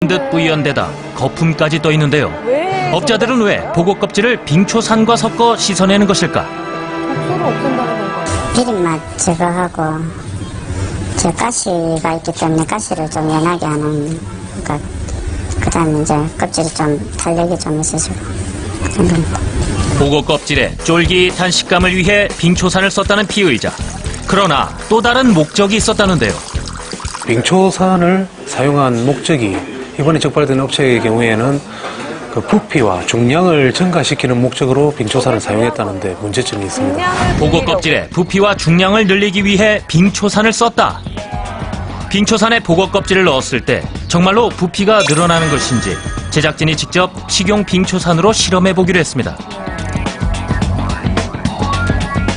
듯 뿌연데다 거품까지 떠 있는데요. 업자들은 왜 보고 껍질을 빙초산과 섞어 씻어내는 것일까? 독소를 없앤다는 건가요? 비린맛 제거하고 저 가시가 있기 때문에 가시를 좀 연하게 하는, 그러니까 그다음에 이제 껍질이 좀 탄력이 좀 있어지고 그런 겁니다. 보고 껍질의 쫄깃한 식감을 위해 빙초산을 썼다는 피의자. 그러나 또 다른 목적이 있었다는데요. 빙초산을 사용한 목적이 이번에 적발된 업체의 경우에는 그 부피와 중량을 증가시키는 목적으로 빙초산을 사용했다는데 문제점이 있습니다. 보고 껍질의 부피와 중량을 늘리기 위해 빙초산을 썼다. 빙초산에 보고 껍질을 넣었을 때 정말로 부피가 늘어나는 것인지 제작진이 직접 식용 빙초산으로 실험해 보기로 했습니다.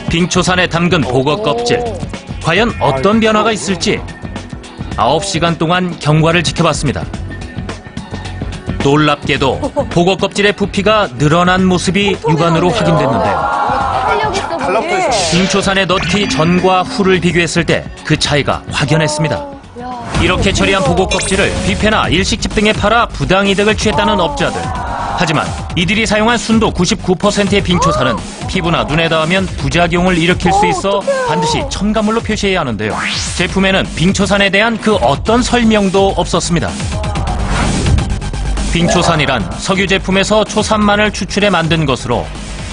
빙초산에 담근 보고 껍질, 과연 어떤 변화가 있을지 9시간 동안 경과를 지켜봤습니다. 놀랍게도 보고 껍질의 부피가 늘어난 모습이 육안으로 확인됐는데요. 탄력 있어 보이게. 빙초산에 넣기 전과 후를 비교했을 때 그 차이가 확연했습니다. 이렇게 처리한 보고 껍질을 뷔페나 일식집 등에 팔아 부당이득을 취했다는 업자들. 하지만 이들이 사용한 순도 99%의 빙초산은 피부나 눈에 닿으면 부작용을 일으킬 수 있어 반드시 첨가물로 표시해야 하는데요. 제품에는 빙초산에 대한 그 어떤 설명도 없었습니다. 빙초산이란 석유 제품에서 초산만을 추출해 만든 것으로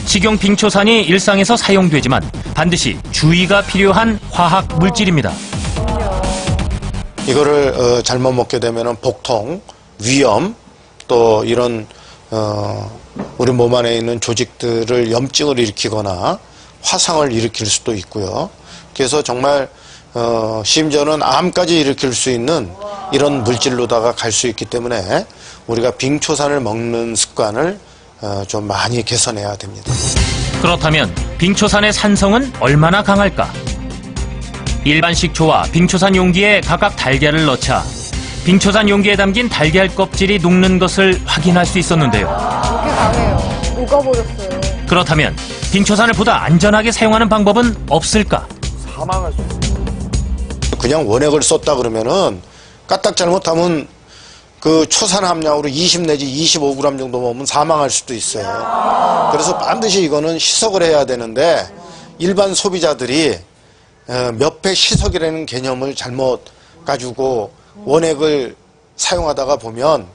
식용 빙초산이 일상에서 사용되지만 반드시 주의가 필요한 화학 물질입니다. 이거를 잘못 먹게 되면 복통, 위염, 또 이런 우리 몸 안에 있는 조직들을 염증을 일으키거나 화상을 일으킬 수도 있고요. 그래서 정말 심지어는 암까지 일으킬 수 있는 이런 물질로다가 갈 수 있기 때문에 우리가 빙초산을 먹는 습관을 좀 많이 개선해야 됩니다. 그렇다면 빙초산의 산성은 얼마나 강할까? 일반 식초와 빙초산 용기에 각각 달걀을 넣자 빙초산 용기에 담긴 달걀 껍질이 녹는 것을 확인할 수 있었는데요. 이렇게 강해요. 녹아버렸어요. 그렇다면 빙초산을 보다 안전하게 사용하는 방법은 없을까? 사망할 수 있어요. 그냥 원액을 썼다 그러면은 까딱 잘못하면 그 초산 함량으로 20 내지 25g 정도 먹으면 사망할 수도 있어요. 그래서 반드시 이거는 희석을 해야 되는데 일반 소비자들이 몇 회 희석이라는 개념을 잘못 가지고 원액을 사용하다가 보면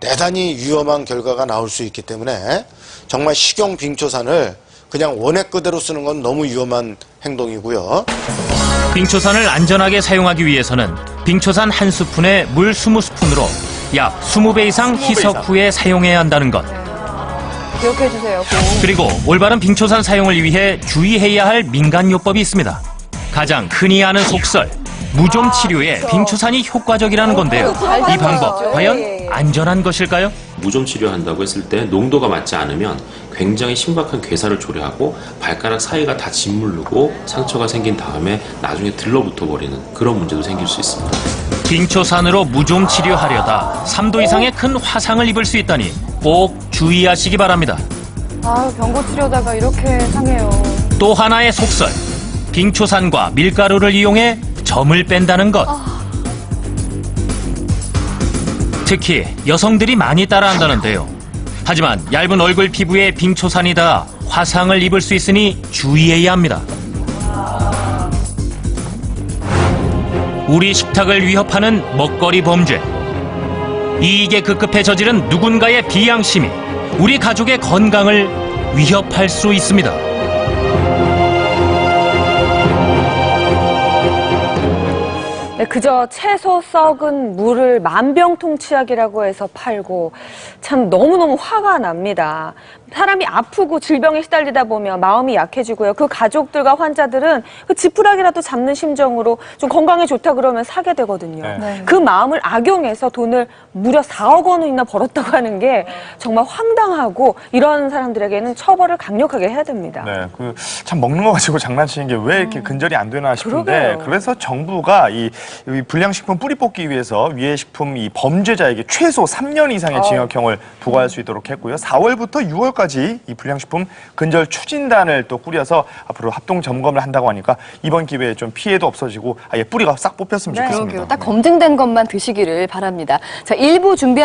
대단히 위험한 결과가 나올 수 있기 때문에 정말 식용 빙초산을 그냥 원액 그대로 쓰는 건 너무 위험한 행동이고요. 빙초산을 안전하게 사용하기 위해서는 빙초산 한 스푼에 물 20스푼으로 약 20배 이상 희석 후에 사용해야 한다는 것. 기억해 주세요. 그리고 올바른 빙초산 사용을 위해 주의해야 할 민간요법이 있습니다. 가장 흔히 아는 속설, 무좀 치료에 빙초산이 효과적이라는 건데요. 이 방법 과연 안전한 것일까요? 무좀 치료한다고 했을 때 농도가 맞지 않으면 굉장히 심각한 괴사를 초래하고 발가락 사이가 다 짓무르고 상처가 생긴 다음에 나중에 들러붙어 버리는 그런 문제도 생길 수 있습니다. 빙초산으로 무좀 치료하려다 3도 이상의 큰 화상을 입을 수 있다니 꼭 주의하시기 바랍니다. 아, 병고 치료다가 이렇게 상해요. 또 하나의 속설, 빙초산과 밀가루를 이용해 점을 뺀다는 것. 특히 여성들이 많이 따라한다는데요. 하지만 얇은 얼굴 피부에 빙초산이 닿아 화상을 입을 수 있으니 주의해야 합니다. 우리 식탁을 위협하는 먹거리 범죄. 이익에 급급해 저지른 누군가의 비양심이 우리 가족의 건강을 위협할 수 있습니다. 네, 그저 채소 썩은 물을 만병통치약이라고 해서 팔고 참 너무너무 화가 납니다. 사람이 아프고 질병에 시달리다 보면 마음이 약해지고요. 그 가족들과 환자들은 그 지푸라기라도 잡는 심정으로 좀 건강에 좋다 그러면 사게 되거든요. 네. 그 마음을 악용해서 돈을 무려 4억 원이나 벌었다고 하는 게 정말 황당하고 이런 사람들에게는 처벌을 강력하게 해야 됩니다. 네, 그 참 먹는 거 가지고 장난치는 게 왜 이렇게 근절이 안 되나 싶은데 그러게요. 그래서 정부가 이 불량식품 뿌리 뽑기 위해서 유해식품 이 범죄자에게 최소 3년 이상의 징역형을 부과할 수 있도록 했고요. 4월부터 6월까지 이 불량식품 근절 추진단을 또 꾸려서 앞으로 합동 점검을 한다고 하니까 이번 기회에 좀 피해도 없어지고 아예 뿌리가 싹 뽑혔으면 좋겠습니다. 그러게요. 딱 검증된 것만 드시기를 바랍니다. 자, 1부 준비